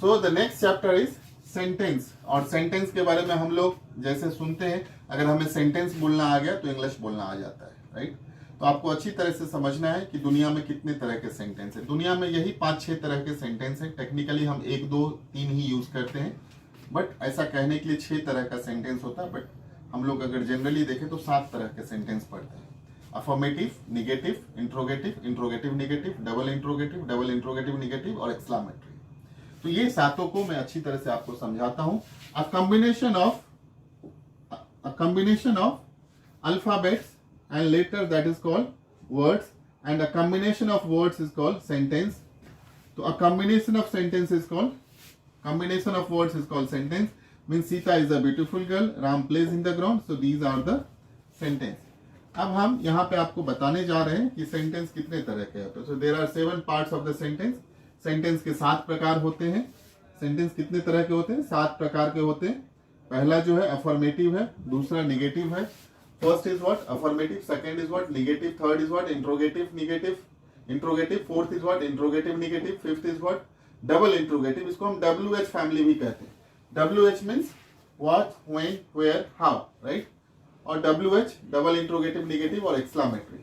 So the next chapter is sentence. और sentence के बारे में हम लोग जैसे सुनते हैं, अगर हमें सेंटेंस बोलना आ गया तो इंग्लिश बोलना आ जाता है, राइट। तो आपको अच्छी तरह से समझना है कि दुनिया में कितने तरह के सेंटेंस है। दुनिया में यही 5-6 तरह के सेंटेंस है। टेक्निकली हम 1, 2, 3 ही यूज करते हैं, बट ऐसा कहने के लिए 6 तरह का सेंटेंस होता है। बट हम लोग अगर जनरली देखें तो 7 तरह के सेंटेंस पढ़ते हैं। Affirmative, negative, interrogative, interrogative negative, double interrogative negative और एक्सक्लामेटरी। तो ये सातों को मैं अच्छी तरह से आपको समझाता हूं। अ combination of alphabets and letters that is called words, and a combination of words is called sentence. So a combination of words is called sentence. Means Sita is a beautiful girl, Ram plays in the ground. So these are the sentence. अब हम यहाँ पे आपको बताने जा रहे हैं कि सेंटेंस कितने तरह के होते हैं। So there are 7 parts of the sentence. Sentence के 7 प्रकार होते हैं। सेंटेंस कितने तरह के होते हैं? 7 प्रकार के होते हैं। पहला जो है अफर्मेटिव है, दूसरा निगेटिव है। First is what? Affirmative. Second is what? Negative. Third is what? Interrogative negative. Fourth is what? Interrogative negative. Fifth is what? Double interrogative. इसको हम WH फैमिली भी कहते हैं। WH means what, when, where, how, right. और WH double interrogative negative और exclamatory.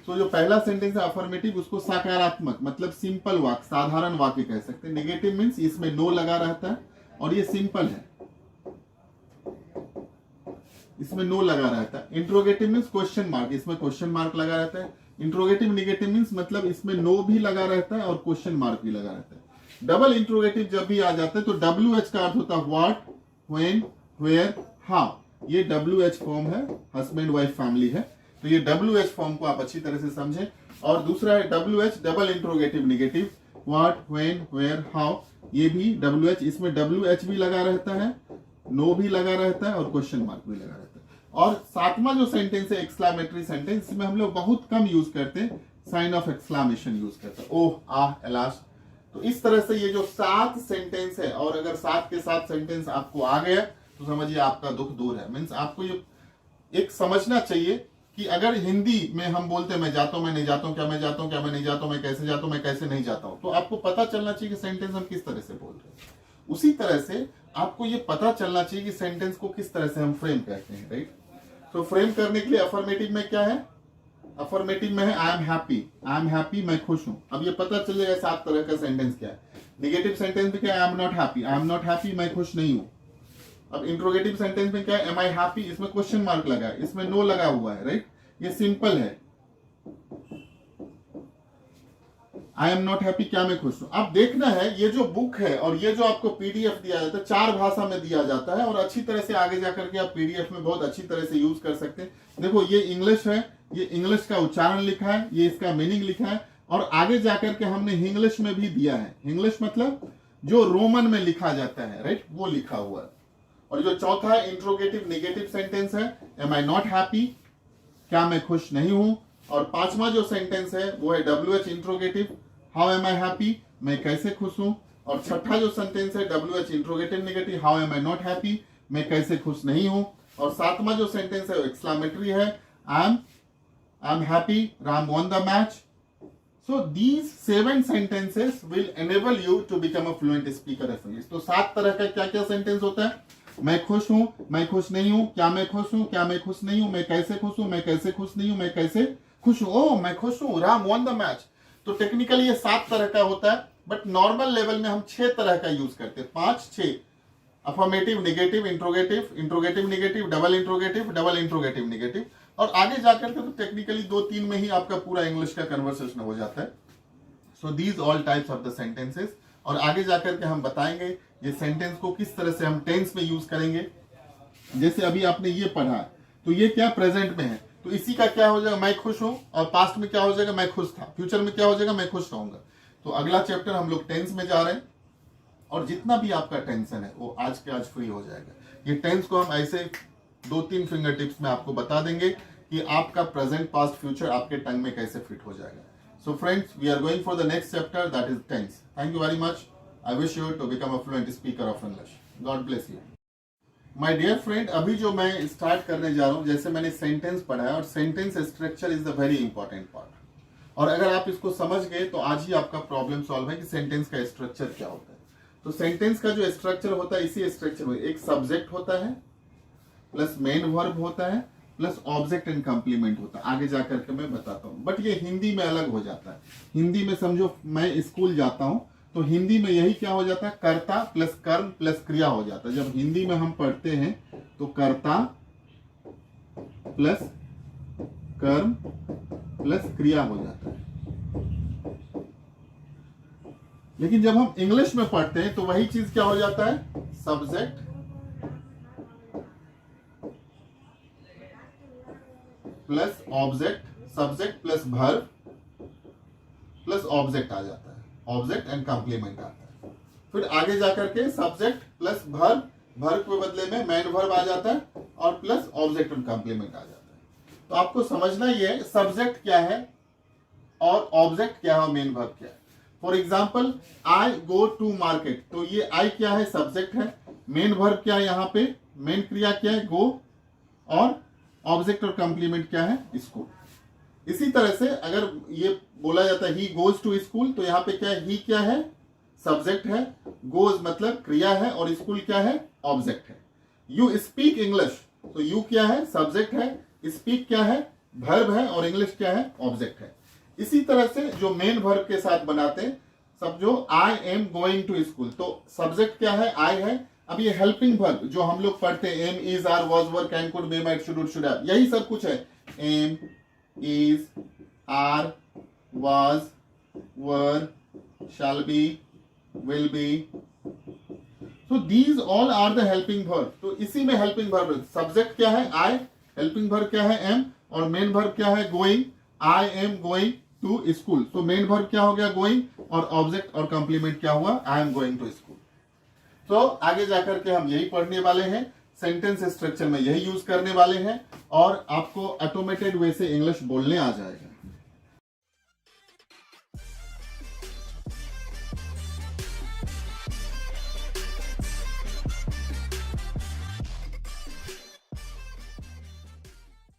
So जो पहला sentence है अफर्मेटिव, उसको सकारात्मक मतलब सिंपल वाक्य, साधारण वाक्य कह सकते हैं। निगेटिव मीन्स इसमें नो लगा रहता है और ये सिंपल है, इसमें नो लगा रहता है। इंट्रोगेटिव मीन्स क्वेश्चन मार्क, इसमें क्वेश्चन मार्क लगा रहता है। इंट्रोगेटिव निगेटिव मीन्स मतलब इसमें नो भी लगा रहता है और क्वेश्चन मार्क भी लगा रहता है। डबल इंट्रोगेटिव जब भी आ जाता है तो WH का अर्थ होता है व्हाट, व्हेन, वेयर, हाउ। ये WH फॉर्म है, हस्बैंड वाइफ फैमिली है। तो ये WH फॉर्म को आप अच्छी तरह से समझें। और दूसरा है WH double interrogative negative, what, when, where, how. ये भी WH, इसमें WH भी लगा रहता है, नो भी लगा रहता है और क्वेश्चन मार्क भी लगा रहता है। और 7वां जो सेंटेंस है एक्सक्लामेटरी सेंटेंस, इसमें हम लोग बहुत कम यूज करते हैं, साइन ऑफ एक्सक्लामेशन यूज करते हैं, ओह, आह, एलास। तो इस तरह से ये जो 7 सेंटेंस है, और अगर 7 के 7 सेंटेंस आपको आ गया तो समझिए आपका दुख दूर है। मीन्स आपको ये एक समझना चाहिए कि अगर हिंदी में हम बोलते हैं मैं जाता हूं, मैं नहीं जाता हूं, क्या मैं जाता हूं, क्या मैं नहीं जाता हूं, मैं कैसे जाता हूं, मैं कैसे नहीं जाता हूं, तो आपको पता चलना चाहिए कि सेंटेंस हम किस तरह से बोल रहे हैं। उसी तरह से आपको ये पता चलना चाहिए कि सेंटेंस को किस तरह से हम फ्रेम करते हैं, राइट। तो फ्रेम करने के लिए अफर्मेटिव में क्या है? अफर्मेटिव में है आई एम हैप्पी, मैं खुश हूं। अब ये पता चल जाएगा 7 तरह का सेंटेंस क्या है। निगेटिव सेंटेंस में क्या है? आई एम नॉट हैप्पी, मैं खुश नहीं हूं। अब इंट्रोगेटिव सेंटेंस में क्या है? एम आई हैप्पी, इसमें क्वेश्चन मार्क लगा है, इसमें नो लगा हुआ है, राइट। ये सिंपल है। आई एम नॉट हैप्पी, क्या मैं खुश हूं। अब देखना है ये जो बुक है और ये जो आपको PDF दिया जाता है, 4 भाषा में दिया जाता है और अच्छी तरह से आगे जाकर के आप PDF में बहुत अच्छी तरह से यूज कर सकते हैं। देखो ये इंग्लिश है, ये इंग्लिश का उच्चारण लिखा है, ये इसका मीनिंग लिखा है, और आगे जाकर के हमने इंग्लिश में भी दिया है। इंग्लिश मतलब जो रोमन में लिखा जाता है, राइट, वो लिखा हुआ है। और जो चौथा है इंट्रोगेटिव निगेटिव सेंटेंस है, एम आई नॉट हैप्पी, क्या मैं खुश नहीं हूं। और 5वां जो सेंटेंस है वो है WH interrogative, how am I happy, मैं कैसे खुश हूं। और 6ठा जो सेंटेंस है WH interrogative negative, how am I not happy, मैं कैसे खुश नहीं हूं। और 7वां जो सेंटेंस है वो एक्सक्लामेटरी है, I am happy, Ram won the match. So these 7 sentences will enable you to become a fluent speaker of English. तो 7 तरह का क्या क्या सेंटेंस होता है? मैं खुश हूं, मैं खुश नहीं हूं, क्या मैं खुश हूं, क्या मैं खुश नहीं हूं, मैं कैसे खुश हूं, मैं कैसे खुश नहीं हूं, मैं कैसे खुश हूं, ओह मैं खुश हूं, राम won the match। तो टेक्निकली ये 7 तरह का होता है, बट नॉर्मल लेवल में हम 6 तरह का यूज करते हैं, 5-6। Affirmative, negative, interrogative negative, double interrogative negative. और आगे जाकर के तो टेक्निकली 2-3 में ही आपका पूरा इंग्लिश का कन्वर्सेशन हो जाता है। सो these all types of the sentences. और आगे जाकर के हम बताएंगे ये सेंटेंस को किस तरह से हम टेंस में यूज करेंगे। जैसे अभी आपने ये पढ़ा तो ये क्या प्रेजेंट में है, तो इसी का क्या हो जाएगा? मैं खुश हूं। और पास्ट में क्या हो जाएगा? मैं खुश था। फ्यूचर में क्या हो जाएगा? मैं खुश रहूंगा। तो अगला चैप्टर हम लोग टेंस में जा रहे हैं, और जितना भी आपका टेंशन है वो आज के आज फ्री हो जाएगा। ये टेंस को हम ऐसे 2-3 फिंगर टिप्स में आपको बता देंगे कि आपका प्रेजेंट, पास्ट, फ्यूचर आपके टंग में कैसे फिट हो जाएगा। So friends, we are going for the next chapter, that is tense. Thank you very much. I wish you to become a fluent speaker of English. God bless you. My dear friend, अभी जो मैं start करने जा रहा हूं, जैसे मैंने sentence पढ़ा है, और sentence structure is the very important part. और अगर आप इसको समझ गए तो आज ही आपका प्रॉब्लम सॉल्व है कि सेंटेंस का स्ट्रक्चर क्या होता है। तो सेंटेंस का जो स्ट्रक्चर होता है इसी स्ट्रक्चर में एक सब्जेक्ट होता है प्लस मेन वर्ब होता है प्लस ऑब्जेक्ट एंड कंप्लीमेंट होता है। आगे जाकर के मैं बताता हूँ, बट ये हिंदी में अलग हो जाता है। हिंदी में समझो मैं स्कूल जाता हूँ तो हिंदी में यही क्या हो जाता है, कर्ता प्लस कर्म प्लस क्रिया हो जाता है। जब हिंदी में हम पढ़ते हैं तो कर्ता प्लस कर्म प्लस क्रिया हो जाता है। लेकिन जब हम इंग्लिश में पढ़ते हैं तो वही चीज क्या हो जाता है, subject plus object, subject plus verb plus object आ जाता है, ऑब्जेक्ट एंड कंप्लीमेंट आता है। फिर आगे जाकर के सब्जेक्ट प्लस वर्ब, वर्ब के बदले में मेन वर्ब आ जाता है और प्लस ऑब्जेक्ट एंड कंप्लीमेंट आ जाता है। तो आपको समझना ये है सब्जेक्ट क्या है और ऑब्जेक्ट क्या है और मेन वर्ब क्या है। For example I go to market, तो ये आई क्या है, सब्जेक्ट है। मेन वर्ब क्या है, यहाँ पे मेन क्रिया क्या है, गो, और ऑब्जेक्ट और कंप्लीमेंट क्या है, स्कूल। इसी तरह से अगर ये बोला जाता है ही गोज टू स्कूल, तो यहाँ पे क्या है, ही क्या है, सब्जेक्ट है, गोज मतलब क्रिया है और स्कूल क्या है, ऑब्जेक्ट है। यू स्पीक इंग्लिश, तो यू क्या है, सब्जेक्ट है, स्पीक क्या है, वर्ब है और इंग्लिश क्या है, ऑब्जेक्ट है। इसी तरह से जो मेन वर्ब के साथ बनाते हैं सब, जो I am going to school, तो सब्जेक्ट क्या है, आई है। अब ये हेल्पिंग वर्ब जो हम लोग पढ़ते हैं am, is, are, was, were, can, could, may, might, should, would, should have, यही सब कुछ है। Am, is, are, was, were, shall be, will be, so these all are the helping verb. तो इसी में हेल्पिंग वर्ब, सब्जेक्ट क्या है, आई, helping verb क्या है, एम, और मेन वर्ब क्या है, going. I am going to school, तो मेन वर्ब क्या हो गया, गोइंग, और ऑब्जेक्ट और कंप्लीमेंट क्या हुआ, I am going to school. तो आगे जाकर के हम यही पढ़ने वाले हैं, सेंटेंस स्ट्रक्चर में यही यूज करने वाले हैं और आपको ऑटोमेटेड वे से इंग्लिश बोलने आ जाएगा।